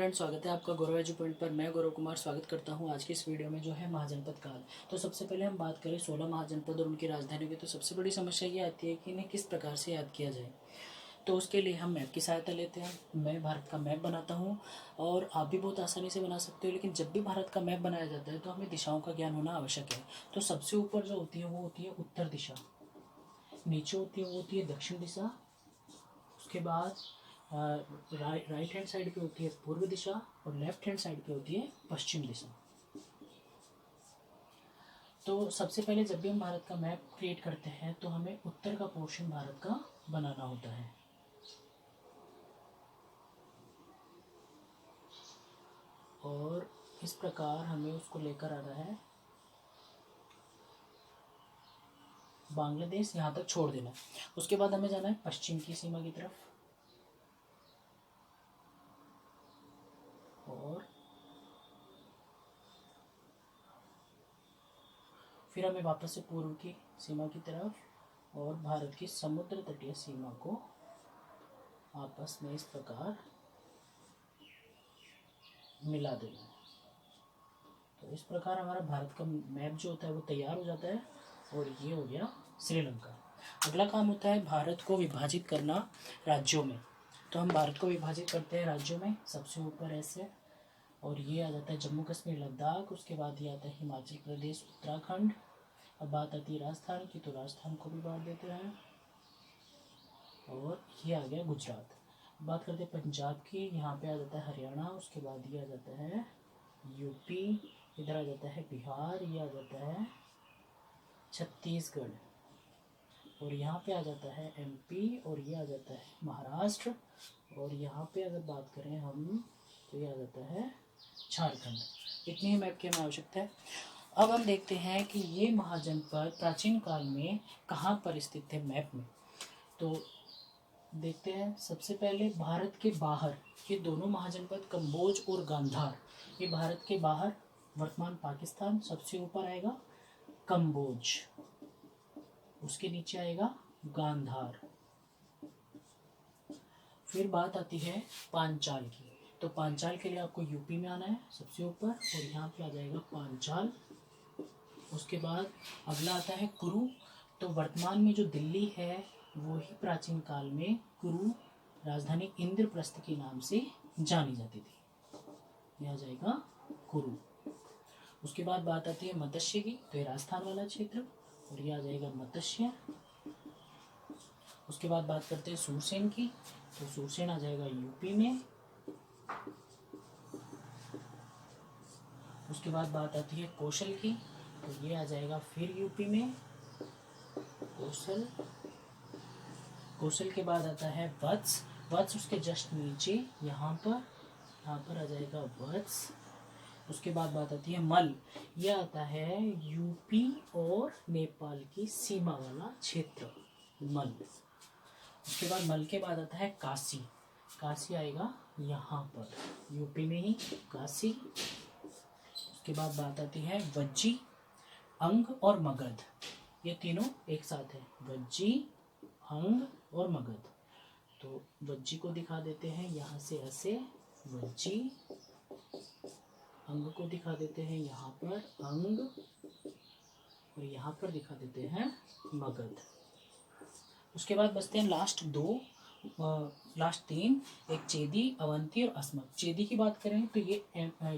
Friends, स्वागत है आपका गौरव एजू पॉइंट पर। मैं गौरव कुमार स्वागत करता हूं आज की इस वीडियो में जो है महाजनपद काल। तो सबसे पहले हम बात करें 16 महाजनपद और उनकी राजधानी की। तो सबसे बड़ी समस्या ये आती है कि इन्हें किस प्रकार से याद किया जाए। तो उसके लिए हम मैप की सहायता लेते हैं। मैं भारत का मैप बनाता हूँ और आप भी बहुत आसानी से बना सकते हो। लेकिन जब भी भारत का मैप बनाया जाता है तो हमें दिशाओं का ज्ञान होना आवश्यक है। तो सबसे ऊपर जो होती है वो होती है उत्तर दिशा, नीचे होती है वो होती है दक्षिण दिशा, उसके बाद राइट हैंड साइड पे होती है पूर्व दिशा और लेफ्ट हैंड साइड पे होती है पश्चिम दिशा। तो सबसे पहले जब भी हम भारत का मैप क्रिएट करते हैं तो हमें उत्तर का पोर्शन भारत का बनाना होता है। और इस प्रकार हमें उसको लेकर आना है। बांग्लादेश यहाँ तक छोड़ देना है। उसके बाद हमें जाना है पश्चिम की सीमा की तरफ और फिर हमें वापस से पूर्व की सीमा की तरफ और भारत की समुद्र तटीय सीमा को आपस में इस प्रकार मिला देना है। तो इस प्रकार हमारा भारत का मैप जो होता है वो तैयार हो जाता है और ये हो गया श्रीलंका। अगला काम होता है भारत को विभाजित करना राज्यों में। तो हम भारत को विभाजित करते हैं राज्यों में। सबसे ऊपर ऐसे और ये आ जाता है जम्मू कश्मीर लद्दाख। उसके बाद ये आता है हिमाचल प्रदेश उत्तराखंड। अब बात आती है राजस्थान की, तो राजस्थान को भी बांट देते हैं और ये आ गया गुजरात। बात करते हैं पंजाब की, यहाँ पे आ जाता है हरियाणा। उसके बाद ये आ जाता है यूपी, इधर आ जाता है बिहार, ये आ जाता है छत्तीसगढ़ और यहाँ पे आ जाता है एमपी और ये आ जाता है महाराष्ट्र। और यहाँ पे अगर बात करें हम तो ये आ जाता है झारखंड। इतनी ही मैप की हमें आवश्यकता है। अब हम देखते हैं कि ये महाजनपद प्राचीन काल में कहाँ पर स्थित थे मैप में। तो देखते हैं। सबसे पहले भारत के बाहर ये दोनों महाजनपद कंबोज और गांधार, ये भारत के बाहर वर्तमान पाकिस्तान। सबसे ऊपर आएगा कंबोज, उसके नीचे आएगा गांधार। फिर बात आती है पांचाल की। तो पांचाल के लिए आपको यूपी में आना है सबसे ऊपर और यहाँ पे आ जाएगा पांचाल। उसके बाद अगला आता है कुरु। तो वर्तमान में जो दिल्ली है वो ही प्राचीन काल में कुरु राजधानी इंद्रप्रस्थ के नाम से जानी जाती थी। यह आ जाएगा कुरु। उसके बाद बात आती है मत्स्य की। तो ये राजस्थान वाला क्षेत्र और ये आ जाएगा मत्स्य। उसके बाद बात करते हैं सूरसेन की। तो सूरसेन आ जाएगा यूपी में। उसके बाद बात आती है कौशल की। तो ये आ जाएगा फिर यूपी में कौशल। कौशल के बाद आता है वत्स। वत्स उसके जस्ट नीचे यहाँ पर आ जाएगा वत्स। उसके बाद बात आती है मल। यह आता है यूपी और नेपाल की सीमा वाला क्षेत्र मल। उसके बाद मल के बाद आता है काशी। काशी आएगा यहाँ पर यूपी में ही काशी। उसके बाद बात आती है वज्जी, अंग और मगध। ये तीनों एक साथ है, वज्जी, अंग और मगध। तो वज्जी को दिखा देते हैं यहाँ से ऐसे वज्जी, अंग को दिखा देते हैं यहाँ पर अंग और यहाँ पर दिखा देते हैं मगध। उसके बाद बचते हैं लास्ट तीन, एक चेदी, अवंती और अस्मक। चेदी की बात करें तो ये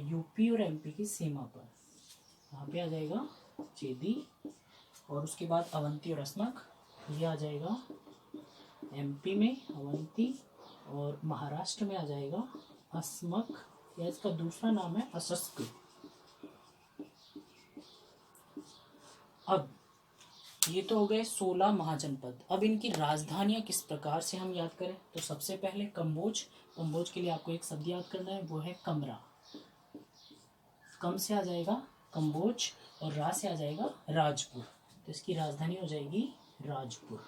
यूपी और एमपी की सीमा पर यहाँ पे आ जाएगा चेदी। और उसके बाद अवंती और अस्मक ये आ जाएगा एमपी में अवंती और महाराष्ट्र में आ जाएगा अस्मक, या इसका दूसरा नाम है असस्क। अब ये तो हो गए 16 महाजनपद। अब इनकी राजधानियां किस प्रकार से हम याद करें। तो सबसे पहले कंबोज। कंबोज के लिए आपको एक शब्द याद करना है, वो है कमरा। कम से आ जाएगा कंबोज और रा से आ जाएगा राजपुर। तो इसकी राजधानी हो जाएगी राजपुर।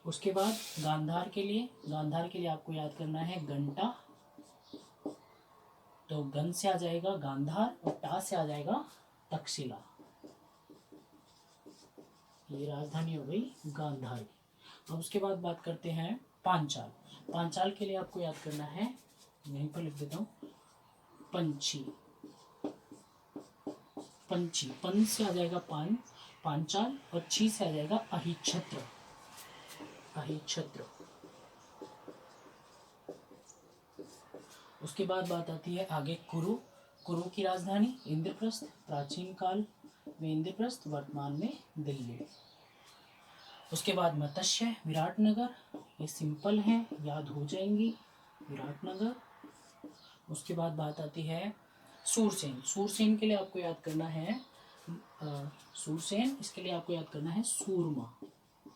उसके बाद गांधार के लिए आपको याद करना है गंटा। तो गन से आ जाएगा गांधार और टा से आ जाएगा तक्षशिला। ये राजधानी हो गई गांधार की। अब उसके बाद बात करते हैं पांचाल। पांचाल के लिए आपको याद करना है यहीं पर लिख देता हूँ, पंची। पंची, पन से आ जाएगा पान, पांचाल, और ची से आ जाएगा अहिछत्र, अहिछत्र। उसके बाद बात आती है आगे कुरु। कुरु की राजधानी इंद्रप्रस्थ, प्राचीन काल में इंद्रप्रस्थ, वर्तमान में दिल्ली। उसके बाद मत्स्य, विराटनगर, ये सिंपल है, याद हो जाएंगी, विराटनगर। उसके बाद बात आती है सूरसेन। सूरसेन के लिए आपको याद करना है सूरसेन, इसके लिए आपको याद करना है सूरमा।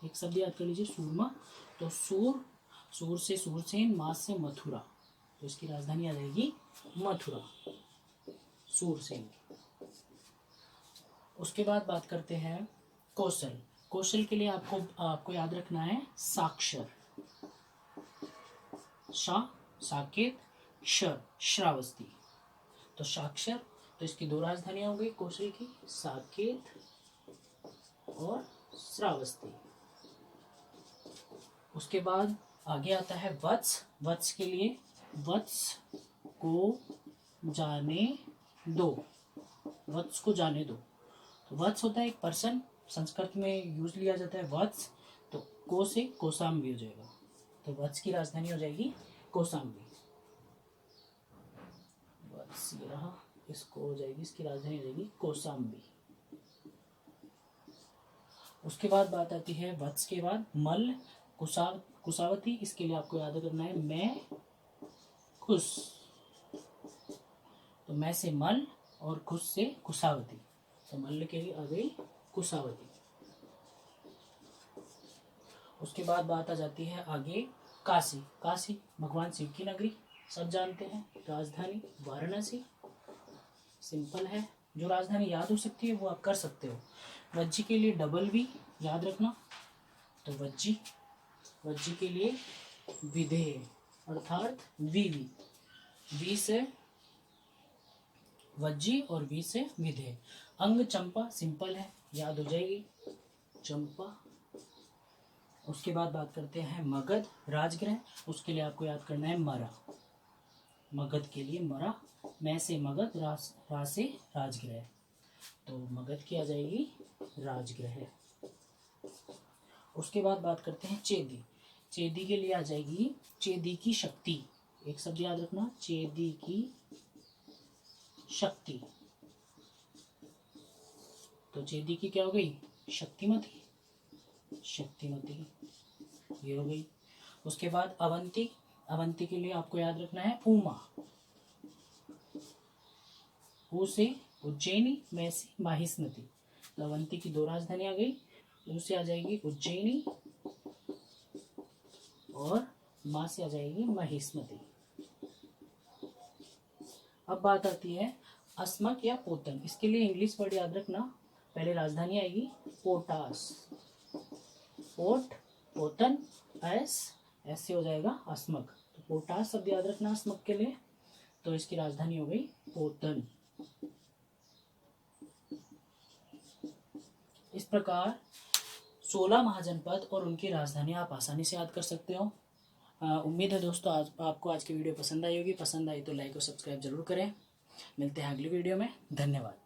एक शब्द याद कर लीजिए, सूरमा। तो सूर, सूर से सूरसेन, मास से मथुरा, तो इसकी राजधानी आ जाएगी मथुरा, सूरसेन। उसके बाद बात करते हैं कौशल। कौशल के लिए आपको याद रखना है साक्षर, शा, साकेत, शर, श्रावस्ती। तो साक्षर, तो इसकी दो राजधानियां हो गई कौशल की, साकेत और श्रावस्ती। उसके बाद आगे आता है वत्स। वत्स के लिए, वत्स को जाने दो, वत्स को जाने दो। तो वत्स होता है एक पर्सन, संस्कृत में यूज लिया जाता है वत्स, तो को से कौशाम्बी हो जाएगा, तो वत्स की राजधानी हो जाएगी कौशाम्बी। वत्स ये रहा, इसको हो जाएगी, इसकी राजधानी हो जाएगी कौशाम्बी। उसके बाद बात आती है वत्स के बाद मल, कुशावती। इसके लिए आपको याद करना है मैं खुश, तो मैं से मल और खुश से कुशावती, तो मल्ल के लिए आ गई कुशावती। उसके बाद बात आ जाती है आगे काशी। काशी भगवान शिव की नगरी, सब जानते हैं। राजधानी वाराणसी, सिंपल है, जो राजधानी याद हो सकती है वो आप कर सकते हो। वज्जी के लिए डबल वी याद रखना, तो वज्जी, वज्जी के लिए विधेय अर्थात वी से वज्जी और वी से विधेय। अंग चंपा, सिंपल है, याद हो जाएगी चंपा। उसके बाद बात करते हैं मगध, राजगृह। उसके लिए आपको याद करना है मरा, मगध के लिए मरा, मैं से मगध, रा से राजगृह, तो मगध की आ जाएगी राजगृह। उसके बाद बात करते हैं चेदी। चेदी के लिए आ जाएगी चेदी की शक्ति, एक शब्द याद रखना, चेदी की शक्ति। तो चेदी की क्या हो गई, शक्तिमती, शक्तिमती ये हो गई। उसके बाद अवंती। अवंती के लिए आपको याद रखना है उमा, ऊ से उज्जैनी, मैं से माहिष्मती, तो अवंती की दो राजधानी आ गई, ऊ से आ जाएगी उज्जैनी और माँ से आ जाएगी महिष्मती। अब बात आती है अस्मक या पोतन। इसके लिए इंग्लिश वर्ड याद रखना, पहले राजधानी आएगी पोटास, पोट, पोतन, एस, ऐसे हो जाएगा अस्मक, तो पोटास शब्द याद रखना अस्मक के लिए, तो इसकी राजधानी हो गई पोतन। इस प्रकार 16 महाजनपद और उनकी राजधानियां आप आसानी से याद कर सकते हो। उम्मीद है दोस्तों आपको आज की वीडियो पसंद आई होगी। पसंद आई तो लाइक और सब्सक्राइब जरूर करें। मिलते हैं अगली वीडियो में, धन्यवाद।